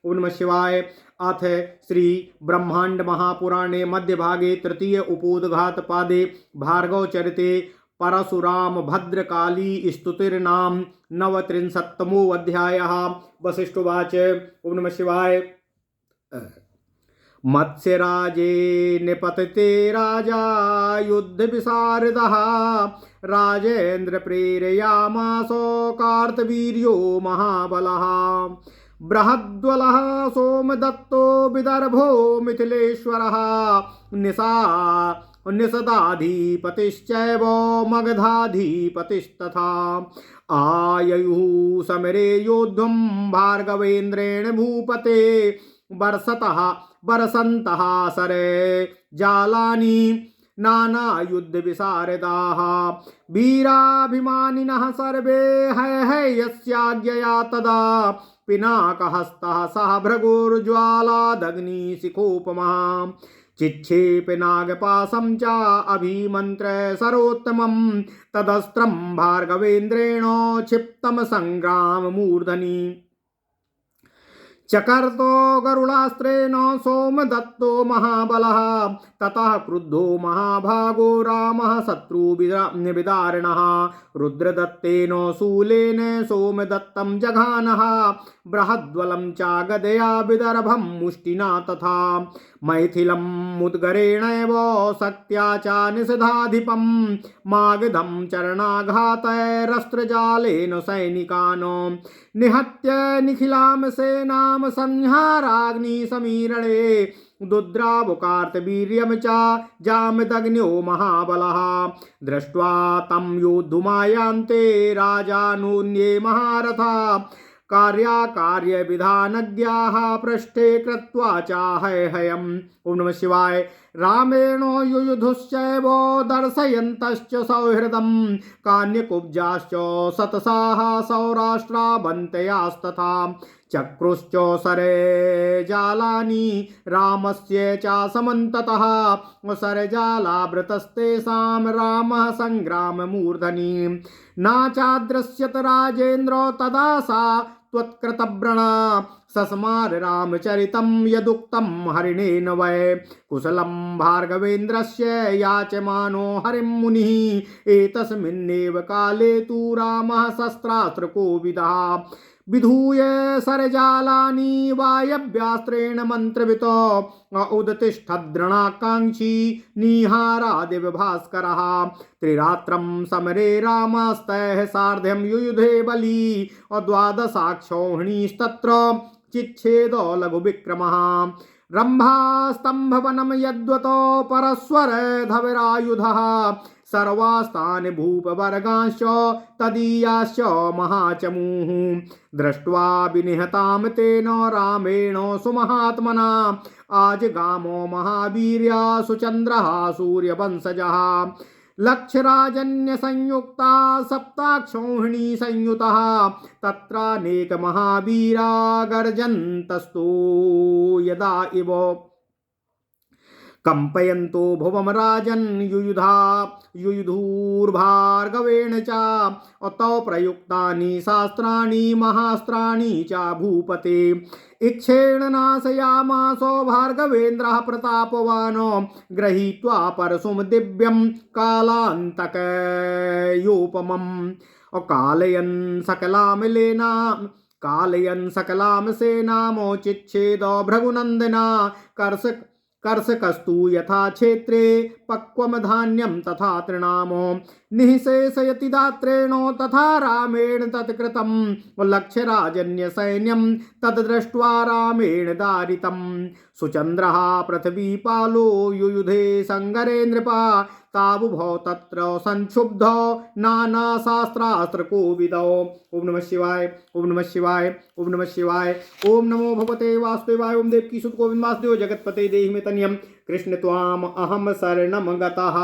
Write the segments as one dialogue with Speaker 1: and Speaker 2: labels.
Speaker 1: ओम नमः शिवाय। अथ श्री ब्रह्मांड महापुराणे मध्यभागे तृतीय उपोद्घात पादे भार्गव चरिते परशुराम भद्रकाली स्तुतिर्नाम नवत्रिंशत्तमो अध्यायः। वसिष्ठोवाच। ओम नमः शिवाय। मत्स्यराजे निपतते राजा युद्ध विशारदः राजेन्द्र प्रेरयामासो कार्तवीर्यो महाबलः बृहद्वलः सोमदत्तो विदर्भो मिथिलेश्वरः निषदाधिपतिश्चैव मगधाधिपतिस्तथा आययुः समरे योद्धुं भार्गवेन्द्रेण भूपते बरसन्तः सरे जालानि नाना युद्ध विशारदाः वीराभिमानिनः सर्वे यस्याज्ञया तदा पिनाकहस्तः सह भृगुर्ज्वालादग्निशिखोपमा चिक्षेपे नागपाशं च अभिमन्त्र सरोत्तमं तदस्त्रं भार्गवेन्द्रेण क्षिप्तं संग्राममूर्धनि चकर्तो गरुडास्त्रेण सोमदत्तो महाबलः ततः क्रुद्धो महाभागो रामः शत्रुविदारिणः रुद्रदत्तेन शूलेन सोमदत्तं जघानः बृहद्वलं च गदया विदर्भं मुष्टिना तथा मैथिलं मुद्गरेणैव शक्त्या च निषधाधिपं मागधं चरणाघातैरस्त्रजालेन सैनिकान् निहत्य निखिलां सेनां संहाराग्निसमीरणे दुद्रावुकार्तवीर्यं च जामदग्न्यो महाबलः दृष्ट्वा तं योद्धुमायान्ते राजानोऽन्ये महारथा कार्याकार्यविधानज्ञाः पृष्ठे कृत्वा चाहयम्। ओम नमः शिवाय। रामेण युयुधुश्चैव दर्शयन्तश्च सौहृदं कान्यकुब्जाश्च शतसाः सौराष्ट्रावन्तयास्तथा चक्रुश्च सरे जालानि रामस्य च समन्ततः सरजालावृतस्तेषां रामः सङ्ग्राममूर्धनि न चादृश्यत राजेन्द्र तदा सा त्वत्कृतव्रणा सस्मार रामचरितं यदुक्तं हरिणेन वै कुशलं भार्गवेन्द्रस्य याचमानो हरिं मुनिः एतस्मिन्नेव काले तु रामः शस्त्रास्त्रकोविदः विधूय सरजालानि वायव्यास्त्रेण मन्त्रवितो उदतिष्ठद्रणाकाङ्क्षी निहारादिव भास्करः त्रिरात्रं समरे रामास्तैः सार्धं युयुधे बली द्वादशाक्षौहिणीस्तत्र चिच्छेदो लघुविक्रमः रम्भास्तम्भवनं यद्वतो परस्वर धवरायुधः सर्वास्तानि भूपवर्गांश्च तदीयाश्च महाचमूः दृष्ट्वा विनिहतां तेन रामेण सुमहात्मना आजगामो महावीर्या सुचन्द्रः सूर्यवंशजः लक्षराजन्यसंयुक्ता सप्ताक्षौहिणी संयुतः तत्रानेक महावीरा गर्जन्तस्तु यदा इव कंपयन्तो भुवं राजन् युयुधुर्भार्गवेण च तौ प्रयुक्तानि शास्त्राणि महास्त्राणि च भूपते इक्षेण नाशयामासो भार्गवेन्द्रः प्रतापवान् गृहीत्वा परशुं दिव्यं कालान्तकयोपमम् कालयन् सकलां सेनामोचिच्छेदो भृगुनन्दना कर्षकस्तु यथा क्षेत्रे पक्वम धान्यं तथा तृणामो निःशेषयति दात्रेणो तथा रामेण तत्कृतं लक्ष्यराजन्य सैन्यं तद्दृष्ट्वा रामेण दारितं सुचन्द्रः पृथ्वीपालो युयुधे संगरे नृपा तावुभौ तत्र संक्षुब्धो नानाशास्त्रास्त्रकोविदौ। ओम नमः शिवाय। ओम नमः शिवाय। ओम नमः शिवाय। ओम नमो भगवते वासुदेवाय। ओम देवकी सुत गोविंद वासुदेव जगत्पते देहि मे तन्यं कृष्ण त्वाम अहम शरणं गतः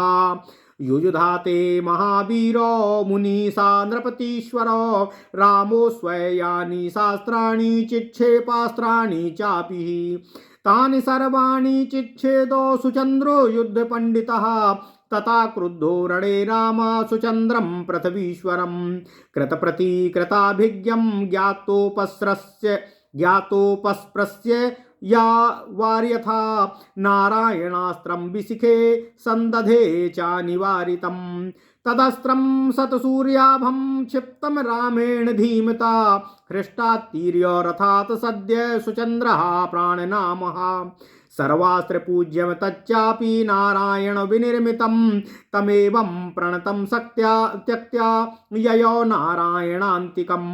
Speaker 1: युयुधाते महावीरो मुनीसा नृपतीश्वरो रामो स्वयानि शास्त्राणि चिक्षेपास्त्राणि चापि तानि सर्वाणि चिच्छेदो सुचन्द्रो युद्धपण्डितः तथा क्रुद्धो रणे राम सुचन्द्रं पृथ्वीश्वरं कृतप्रतिकृताभिज्ञं ज्ञातोपस्रस्य ज्ञातोपस्पृश्य या वार्यथा नारायणास्त्रं विशिखे संदधे चानिवारितं तदस्त्रं सतसूर्याभं क्षिप्तं रामेण धीमता हृष्टात्तीर्य रथात् सद्य सुचन्द्रः प्राणनामः सर्वास्त्रपूज्यं तच्चापि नारायण विनिर्मितं तमेवं प्रणतं शक्त्या त्यक्त्या ययो नारायणान्तिकं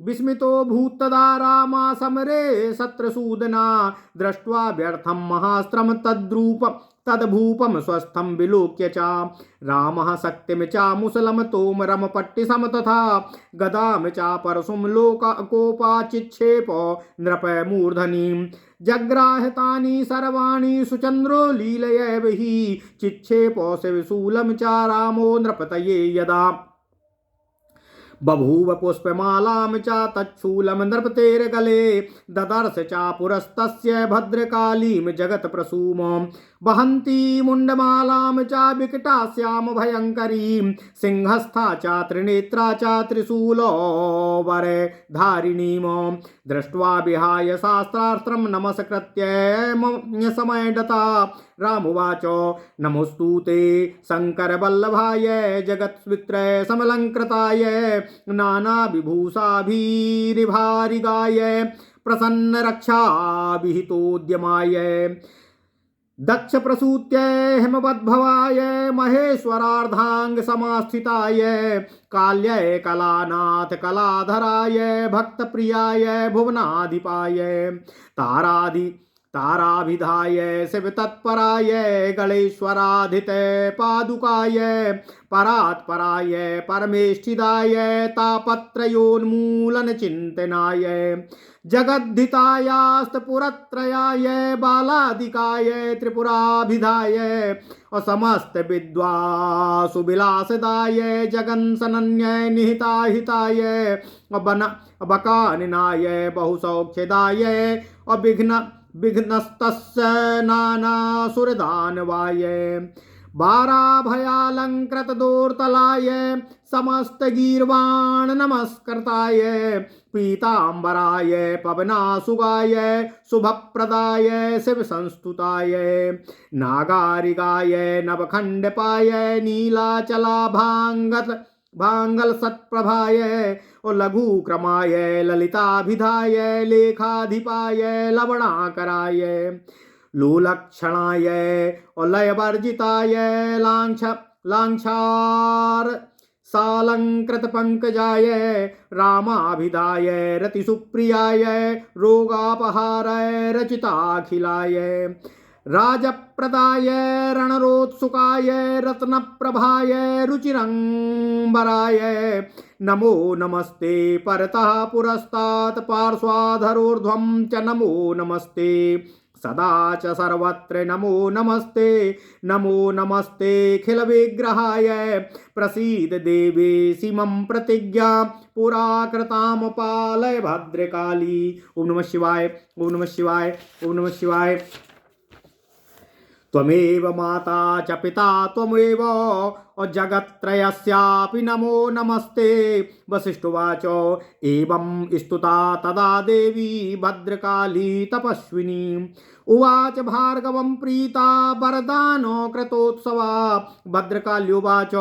Speaker 1: विस्मितो भूतदा रामा समरे शत्रुसूदना दृष्ट्वा व्यर्थं महास्त्रं तद्भूपं स्वस्थं विलोक्य च रामः शक्तिं च मुसलं तोमरं पट्टिसं तथा गदां च परशुं कोपाचिक्षेप नृपमूर्धनीं जग्राहतानि सर्वाणि सुचन्द्रो लीलयैव हि चिक्षेपो शिवशूलं च रामो नृपतये यदा बभूव पुष्पमालां च तच्छूलं नृपतेर्गले ददर्श च पुरस्तस्य भद्रकालीं जगत्प्रसूमं वहन्ती मुण्डमालां च विकटास्यां भयङ्करीं सिंहस्था च त्रिनेत्रा च त्रिशूलोवरधारिणीं दृष्ट्वा विहाय शास्त्रास्त्रं नमस्कृत्य समयडता रामुवाच नमोऽस्तु ते शङ्करवल्लभाय जगत्स्वित्रय समलङ्कृताय नानाविभूषाभिरिभारिगाय प्रसन्नरक्षाभिहितोद्यमाय दक्षप्रसूत्य हेमवद्भवाय महेश्वरार्धाङ्गसमास्थिताय काल्यय कलानाथ कलाधराय भक्तप्रियाय भुवनाधिपाय ताराभिधाय शिवतत्पराय गणेश्वराधित पादुकाय परात्पराय परमेष्ठिदाय तापत्रयोन्मूलन चिन्तनाय जगद्धितायास्तपुरत्रयाय बालादिकाय त्रिपुराभिधाय समस्त विद्वासुविलासदाय जगन्सनन्य निहिताहिताय बकानिनाय बहुसौख्यदाय विघ्नस्तस्य नानासुरदानवाय बाराभयालङ्कृतदोर्तलाय समस्तगीर्वाण नमस्कृताय पीताम्बराय पवनासुगाय शुभप्रदाय शिवसंस्तुताय नागारिगाय नवखण्डपाय नीलाचलाभाङ्गल सत्प्रभाय और लघुक्रमाय ललिताभिधाय लेखाधिपाय लवणाकराय लोलक्षणाय और लयवर्जिताय लांछार सालंकृत पंकजाय रामाभिधाय रतिसुप्रियाय रोगापहाराय रचिताखिलाय राजप्रदाय रणरोत्सुकाय रत्नप्रभाय रुचिरंबराय नमो नमस्ते परतः पुरस्तात् पार्श्वाधरोर्ध्वं च नमो नमस्ते सदा च सर्वत्र नमो नमस्ते खिलविग्रहाय प्रसीद देवे सीमं प्रतिज्ञा पुरा कृतां पालय भद्रकाली। ओम नमः शिवाय, ओम नमः शिवाय, ओम नमः शिवाय। त्वमेव माता च पिता त्वमेव जगत्त्रयस्यापि नमो नमस्ते। वसिष्ठोवाच एवं स्तुता तदा देवी भद्रकाली तपस्विनी उवाच भार्गवं प्रीता वरदानो कृतोत्सवा। भद्रकाल्युवाच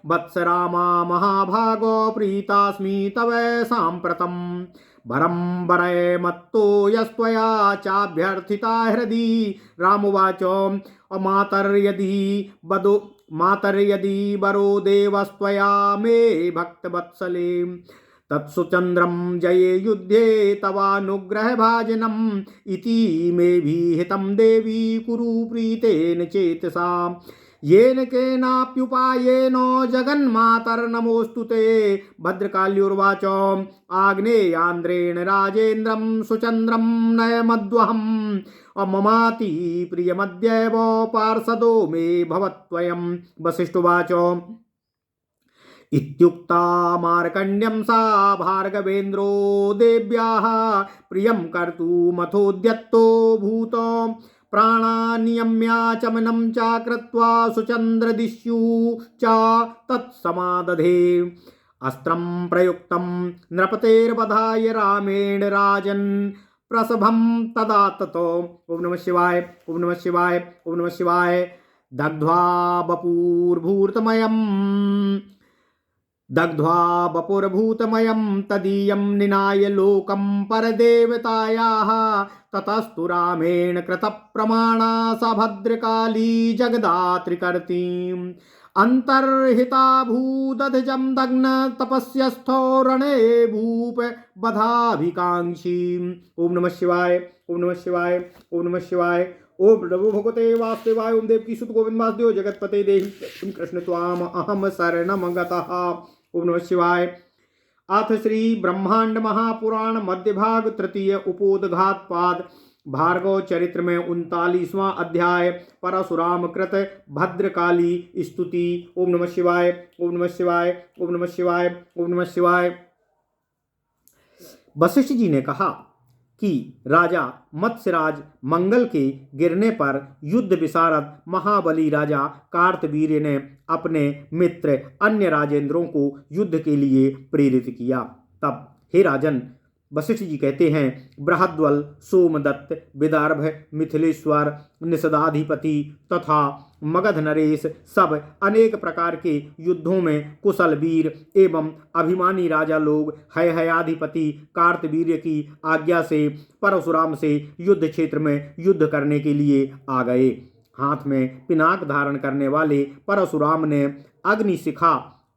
Speaker 1: वत्स रामा महाभागो प्रीतास्मि तव साम्प्रतम् वरं वरय मत्तो यस्त्वया चाभ्यर्थिता हृदि। रामुवाच मातर्यदि वरो देवस्त्वया मे भक्तवत्सले तत्सुचन्द्रं जये युद्धे तवानुग्रहभाजनम् इति मे विहितं देवी कुरु प्रीतेन चेतसा। येन केनाप्युपायेन जगन्मातर्नमोऽस्तु ते। भद्रकाल्युर्वाच आग्नेयान्द्रेण राजेन्द्रं सुचन्द्रं नयमद्वहम् ममाति प्रियमद्यैव पार्षदो मे भवत्वयम्। वसिष्ठोवाच इत्युक्ता मार्कण्ड्यं सा भार्गवेन्द्रो देव्याः प्रियं कर्तुमथोद्यत्तो भूत प्राणानियम्याचमनं च कृत्वा सुचन्द्रदिश्यु च तत्समादधे। अस्त्रं प्रयुक्तं नृपतेर्वधाय रामेण राजन् प्रसभं तदा ततो। ओम नमः शिवाय, ओम नमः शिवाय, ओम नमः शिवाय। दग्ध्वा वपुर्भूतमयं तदीयं निनाय लोकं परदेवतायाः। ततस्तु रामेण कृतप्रमाणा स भद्रकाली जगदात्रिकर्तीम्। अंतर्हिता भूदधिजं दग्न तपस्यस्थो रणे भूप बधाभिकांक्षी। ओम नमः शिवाय, ओम नमः शिवाय, ओम नमः शिवाय। ओम नमो भगवते वासुदेवाय। ओम देवकी सुत गोविंद वासुदेव जगतपते देहि कृष्ण त्वाम अहम शरणं गतः। ओम नमः शिवाय। अथ श्री ब्रह्मांड महापुराण मध्य भाग तृतीय उपोदघात पाद भार्गव चरित्र में 39वां अध्याय परशुराम कृत भद्रकाली स्तुति। ओम नमः शिवाय, ओम नमः शिवाय, ओम नमः शिवाय, ओम नमः शिवाय। वशिष्ठ जी ने कहा कि राजा मत्स्यराज मंगल के गिरने पर युद्ध विशारद महाबली राजा कार्तवीर्य ने अपने मित्र अन्य राजेंद्रों को युद्ध के लिए प्रेरित किया। तब हे राजन, वशिष्ठ जी कहते हैं, बृहद्वल, सोमदत्त, विदर्भ, मिथिलेश्वर, निषदाधिपति तथा मगध नरेश सब अनेक प्रकार के युद्धों में कुशल वीर एवं अभिमानी राजा लोग हयाधिपति कार्तवीर्य की आज्ञा से परशुराम से युद्ध क्षेत्र में युद्ध करने के लिए आ गए। हाथ में पिनाक धारण करने वाले परशुराम ने अग्निशिखा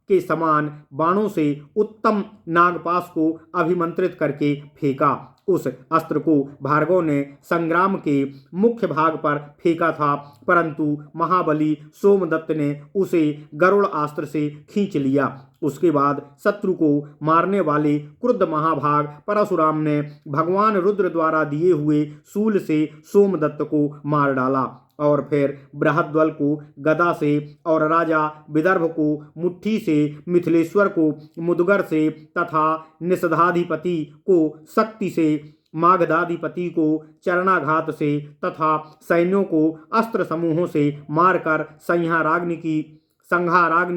Speaker 1: के समान बाणों से उत्तम नागपाश को अभिमंत्रित करके फेंका। उस अस्त्र को भार्गव ने संग्राम के मुख्य भाग पर फेंका था, परंतु महाबली सोमदत्त ने उसे गरुड़ अस्त्र से खींच लिया। उसके बाद शत्रु को मारने वाले क्रुद्ध महाभाग परशुराम ने भगवान रुद्र द्वारा दिए हुए शूल से सोमदत्त को मार डाला और फिर बृहद्वल को गदा से और राजा विदर्भ को मुट्ठी से, मिथिलेश्वर को मुदगर से तथा निषधाधिपति को शक्ति से, मागधाधिपति को चरणाघात से तथा सैन्यों को अस्त्र समूहों से मारकर संहाराग्नि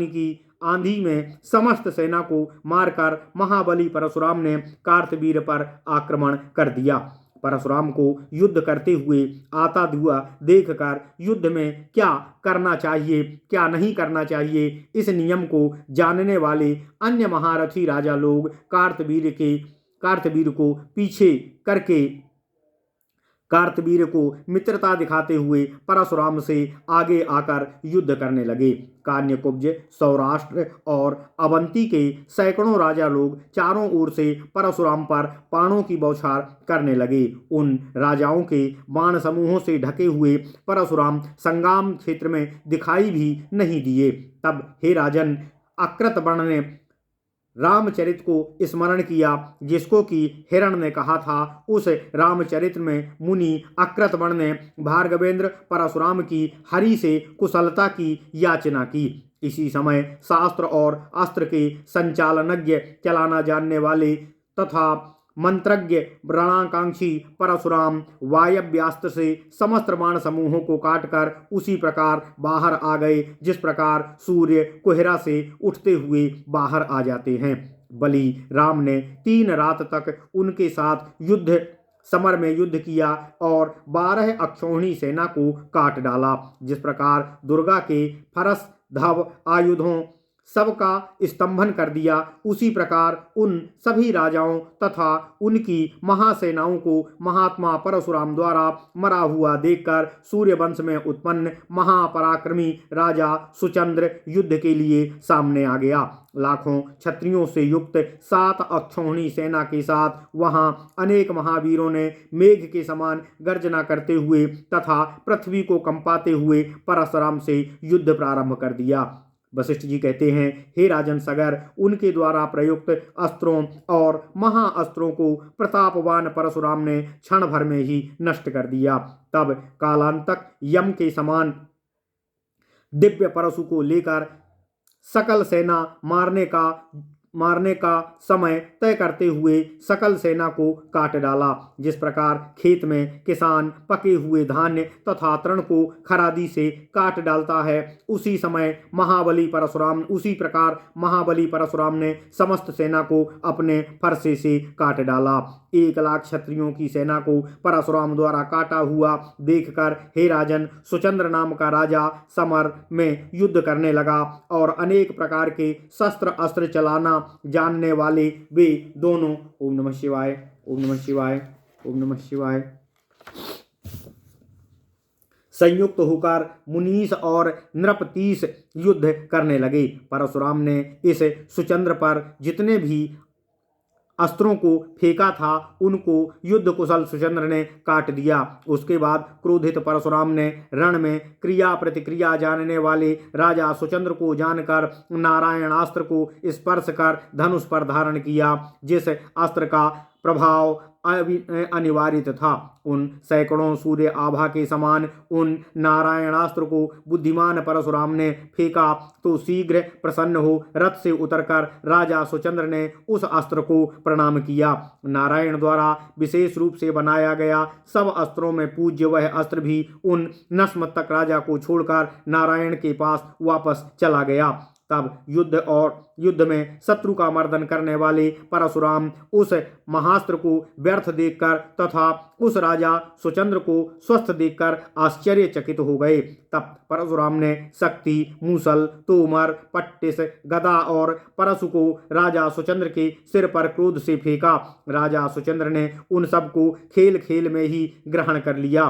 Speaker 1: की आंधी में समस्त सेना को मारकर महाबली परशुराम ने कार्तवीर्य पर आक्रमण कर दिया। परशुराम को युद्ध करते हुए आता हुआ देखकर युद्ध में क्या करना चाहिए, क्या नहीं करना चाहिए, इस नियम को जानने वाले अन्य महारथी राजा लोग कार्तवीर्य को पीछे करके कार्तवीर्य को मित्रता दिखाते हुए परशुराम से आगे आकर युद्ध करने लगे। कान्यकुब्ज, सौराष्ट्र और अवंती के सैकड़ों राजा लोग चारों ओर से परशुराम पर बाणों की बौछार करने लगे। उन राजाओं के बाण समूहों से ढके हुए परशुराम संग्राम क्षेत्र में दिखाई भी नहीं दिए। तब हे राजन, अकृतवर्ण ने रामचरित को स्मरण किया, जिसको कि हिरण ने कहा था। उस रामचरित में मुनि अकृतवर्ण ने भार्गवेंद्र परशुराम की हरि से कुशलता की याचना की। इसी समय शास्त्र और अस्त्र के संचालनज्ञ, चलाना जानने वाले तथा मंत्रज्ञ रणाकांक्षी परशुराम वायव्यास्त्र से समस्त बाण समूहों को काटकर उसी प्रकार बाहर आ गए जिस प्रकार सूर्य कोहरा से उठते हुए बाहर आ जाते हैं। बलि राम ने 3 रात तक उनके साथ समर में युद्ध किया और 12 अक्षौहिणी सेना को काट डाला। जिस प्रकार दुर्गा के फरस धव आयुधों सबका स्तंभन कर दिया, उसी प्रकार उन सभी राजाओं तथा उनकी महासेनाओं को महात्मा परशुराम द्वारा मरा हुआ देखकर सूर्यवंश में उत्पन्न महापराक्रमी राजा सुचंद्र युद्ध के लिए सामने आ गया। लाखों क्षत्रियों से युक्त 7 अक्षौहिणी सेना के साथ वहां अनेक महावीरों ने मेघ के समान गर्जना करते हुए तथा पृथ्वी को कंपाते हुए परशुराम से युद्ध प्रारंभ कर दिया। वशिष्ठ जी कहते हैं, हे राजन सगर, उनके द्वारा प्रयुक्त अस्त्रों और महाअस्त्रों को प्रतापवान परशुराम ने क्षण भर में ही नष्ट कर दिया। तब कालांतक यम के समान दिव्य परशु को लेकर सकल सेना मारने का मारने का समय तय करते हुए सकल सेना को काट डाला। जिस प्रकार खेत में किसान पके हुए धान्य तथा तृण को खरादी से काट डालता है, उसी प्रकार महाबली परशुराम ने समस्त सेना को अपने फरसे से काट डाला। 1,00,000 क्षत्रियों की सेना को परशुराम द्वारा काटा हुआ देखकर हे राजन, सुचंद्र नाम का राजा समर में युद्ध करने लगा और अनेक प्रकार के शस्त्र अस्त्र चलाना जानने वाले वे दोनों, ओम नमः शिवाय, ओम नमः शिवाय, ओम नमः शिवाय, संयुक्त होकर मुनीष और नृपतीश युद्ध करने लगे। परशुराम ने इस सुचंद्र पर जितने भी अस्त्रों को फेंका था, उनको युद्ध कुशल सुचंद्र ने काट दिया। उसके बाद क्रोधित परशुराम ने रण में क्रिया प्रतिक्रिया जानने वाले राजा सुचंद्र को जानकर नारायणास्त्र को स्पर्श कर धनुष पर धारण किया। जिस अस्त्र का प्रभाव अनिवार्य था, उन सैकड़ों सूर्य आभा के समान उन नारायणास्त्र को बुद्धिमान परशुराम ने फेंका तो शीघ्र प्रसन्न हो रथ से उतरकर राजा सुचंद्र ने उस अस्त्र को प्रणाम किया। नारायण द्वारा विशेष रूप से बनाया गया सब अस्त्रों में पूज्य वह अस्त्र भी उन नस्मतक राजा को छोड़कर नारायण के पास वापस चला गया। तब युद्ध में शत्रु का मर्दन करने वाले परशुराम उस महास्त्र को व्यर्थ देखकर तथा उस राजा सुचंद्र को स्वस्थ देखकर आश्चर्यचकित हो गए। तब परशुराम ने शक्ति, मूसल, तोमर, पट्टिस, गदा और परशु को राजा सुचंद्र के सिर पर क्रोध से फेंका। राजा सुचंद्र ने उन सब को खेल खेल में ही ग्रहण कर लिया।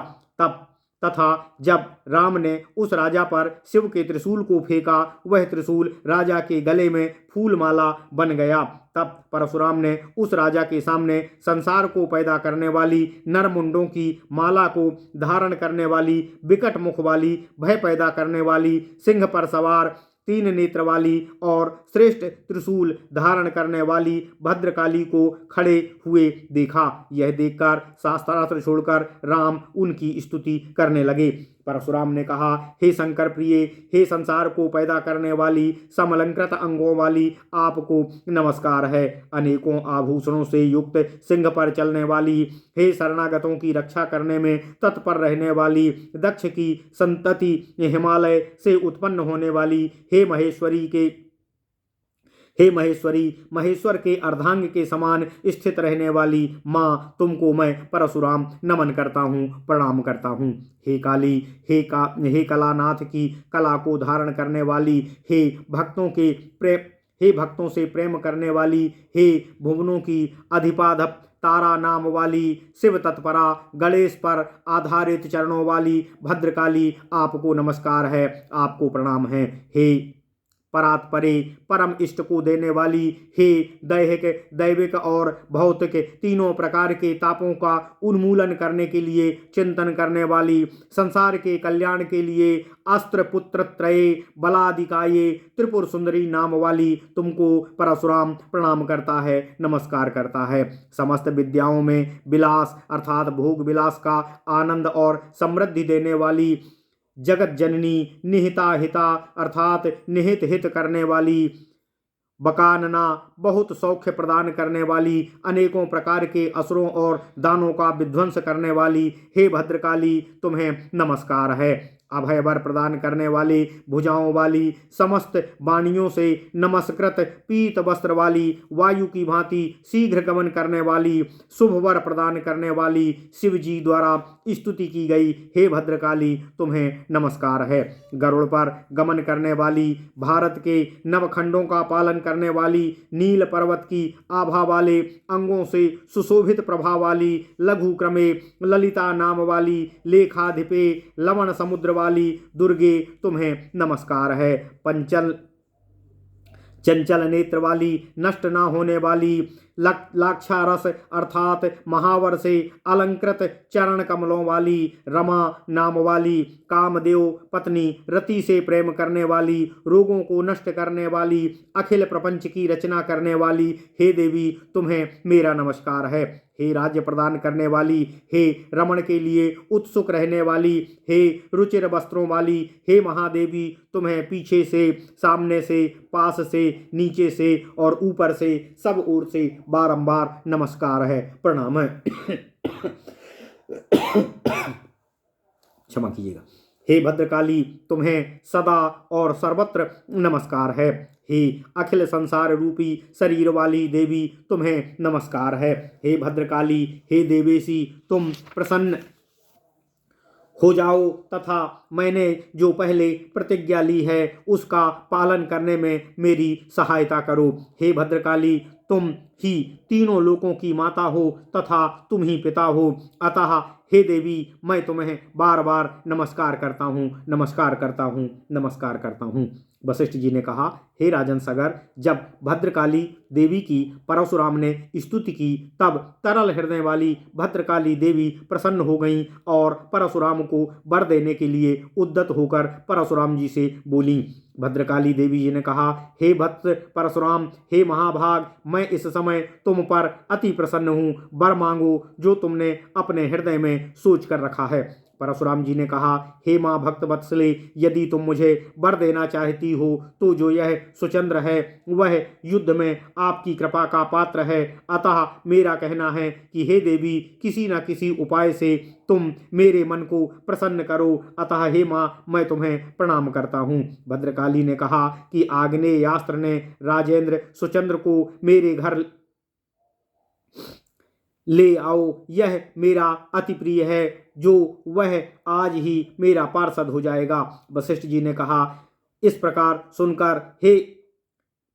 Speaker 1: तथा जब राम ने उस राजा पर शिव के त्रिशूल को फेंका, वह त्रिशूल राजा के गले में फूलमाला बन गया। तब परशुराम ने उस राजा के सामने संसार को पैदा करने वाली नरमुंडों की माला को धारण करने वाली, विकट मुख वाली, भय पैदा करने वाली, सिंह पर सवार, 3 नेत्र वाली और श्रेष्ठ त्रिशूल धारण करने वाली भद्रकाली को खड़े हुए देखा। यह देखकर शास्त्रास्त्र छोड़कर राम उनकी स्तुति करने लगे। परशुराम ने कहा, हे शंकर प्रिय, हे संसार को पैदा करने वाली समलंकृत अंगों वाली आपको नमस्कार है। अनेकों आभूषणों से युक्त सिंह पर चलने वाली, हे शरणागतों की रक्षा करने में तत्पर रहने वाली, दक्ष की संतति हिमालय से उत्पन्न होने वाली, हे महेश्वरी, महेश्वर के अर्धांग के समान स्थित रहने वाली माँ, तुमको मैं परशुराम नमन करता हूँ, प्रणाम करता हूँ। हे काली, हे कलानाथ की कला को धारण करने वाली, हे भक्तों से प्रेम करने वाली, हे भुवनों की अधिपाधप तारा नाम वाली, शिव तत्परा, गणेश पर आधारित चरणों वाली भद्रकाली, आपको नमस्कार है, आपको प्रणाम है। हे परात परे परम इष्ट को देने वाली, हे दैहिक, दैविक और भौतिक तीनों प्रकार के तापों का उन्मूलन करने के लिए चिंतन करने वाली, संसार के कल्याण के लिए अस्त्र पुत्र त्रये बलादिकाये त्रिपुर सुंदरी नाम वाली, तुमको परशुराम प्रणाम करता है, नमस्कार करता है। समस्त विद्याओं में विलास अर्थात भोग विलास का आनंद और समृद्धि देने वाली, जगत जननी, निहिता हिता अर्थात निहित हित करने वाली, बकानना बहुत सौख्य प्रदान करने वाली, अनेकों प्रकार के असुरों और दानों का विध्वंस करने वाली, हे भद्रकाली, तुम्हें नमस्कार है। अभय वर प्रदान करने वाली, भुजाओं वाली, समस्त वाणियों से नमस्कृत, पीत वस्त्र वाली, वायु की भांति शीघ्र गमन करने वाली, शुभ वर प्रदान करने वाली, शिव जी द्वारा स्तुति की गई, हे भद्रकाली, तुम्हें नमस्कार है। गरुड़ पर गमन करने वाली, भारत के नवखंडों का पालन करने वाली, नील पर्वत की आभा वाले, अंगों से सुशोभित प्रभा वाली, लघु क्रमे ललिता नाम वाली, लेखाधिपे लवण समुद्र वाली दुर्गे, तुम्हें नमस्कार है। चंचल नेत्र वाली, नष्ट न होने वाली, लाक्षारस अर्थात महावर से अलंकृत चरण कमलों वाली, रमा नाम वाली, कामदेव पत्नी रति से प्रेम करने वाली, रोगों को नष्ट करने वाली, अखिल प्रपंच की रचना करने वाली, हे देवी, तुम्हें मेरा नमस्कार है। हे राज्य प्रदान करने वाली, हे रमण के लिए उत्सुक रहने वाली, हे रुचिर वस्त्रों वाली, हे महादेवी, तुम्हें पीछे से, सामने से, पास से, नीचे से और ऊपर से, सब ओर से बारंबार नमस्कार है, प्रणाम है। क्षमा कीजिएगा। हे भद्रकाली, तुम्हें सदा और सर्वत्र नमस्कार है। हे अखिल संसार रूपी शरीर वाली देवी, तुम्हें नमस्कार है। हे भद्रकाली, हे देवेशी, तुम प्रसन्न हो जाओ तथा मैंने जो पहले प्रतिज्ञा ली है उसका पालन करने में मेरी सहायता करो। हे भद्रकाली, तुम ही तीनों लोकों की माता हो तथा तुम ही पिता हो, अतः हे देवी, मैं तुम्हें बार बार नमस्कार करता हूँ, नमस्कार करता हूँ, नमस्कार करता हूँ। वशिष्ठ जी ने कहा, हे राजन सगर, जब भद्रकाली देवी की परशुराम ने स्तुति की तब तरल हृदय वाली भद्रकाली देवी प्रसन्न हो गईं और परशुराम को वर देने के लिए उद्यत होकर परशुराम जी से बोली। भद्रकाली देवी जी ने कहा, हे भक्त परशुराम, हे महाभाग, मैं इस समय तुम पर अति प्रसन्न हूँ, वर मांगो जो तुमने अपने हृदय में सोच कर रखा है। परशुराम जी ने कहा, हे माँ भक्त वत्सले, यदि तुम मुझे वर देना चाहती हो तो जो यह सुचंद्र है वह युद्ध में आपकी कृपा का पात्र है, अतः मेरा कहना है कि हे देवी, किसी न किसी उपाय से तुम मेरे मन को प्रसन्न करो, अतः हे माँ, मैं तुम्हें प्रणाम करता हूँ। भद्रकाली ने कहा कि आग्नेयास्त्र ने राजेंद्र सुचंद्र को मेरे घर ले आओ, यह मेरा अति प्रिय है, जो वह आज ही मेरा पार्षद हो जाएगा। वशिष्ठ जी ने कहा, इस प्रकार सुनकर हे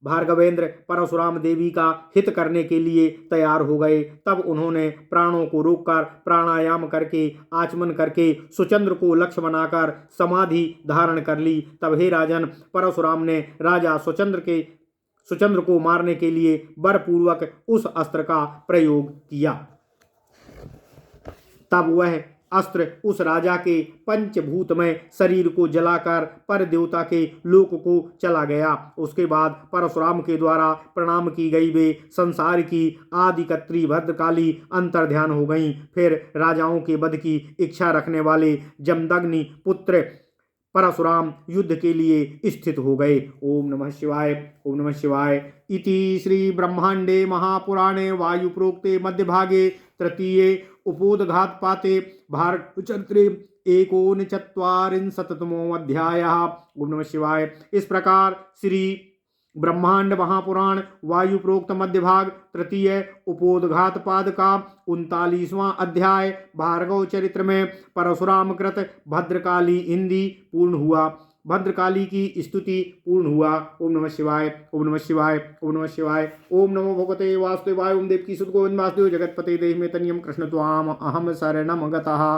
Speaker 1: भार्गवेंद्र परशुराम देवी का हित करने के लिए तैयार हो गए। तब उन्होंने प्राणों को रोककर प्राणायाम करके आचमन करके सुचंद्र को लक्ष्य बनाकर समाधि धारण कर ली। तब हे राजन, परशुराम ने राजा सुचंद्र को मारने के लिए बलपूर्वक उस अस्त्र का प्रयोग किया। तब वह अस्त्र उस राजा के पंचभूतमय शरीर को जलाकर पर देवता के लोक को चला गया। उसके बाद परशुराम के द्वारा प्रणाम की गई वे संसार की आदिकत्री भद्रकाली अंतर्ध्यान हो गईं। फिर राजाओं के वध की इच्छा रखने वाले जमदग्नि पुत्र परशुराम युद्ध के लिए स्थित हो गए। ओम नमः शिवाय, ओम नमः शिवाय। इति श्री ब्रह्मांडे महापुराणे वायु प्रोक्ते मध्यभागे तृतीये उपोदघातपाते भारतचरित्रे 39 अध्यायः। ओम नमः शिवाय। इस प्रकार श्री ब्रह्मांड महापुराण वायु प्रोक्त मध्य भाग तृतीय उपोदघात पाद का 39वां अध्याय भार्गव चरित्र में परशुराम कृत भद्रकाली हिंदी पूर्ण हुआ। भद्रकाली की स्तुति पूर्ण हुआ। ओम नमः शिवाय, ओम नमः शिवाय, ओम नमः शिवाय। ओम नमो भगवते वासुदेवाय। ओम देवकी सुत गोविंद वासुदेव जगतपते देहि में तनियम कृष्ण त्वाम अहम शरणम गतः।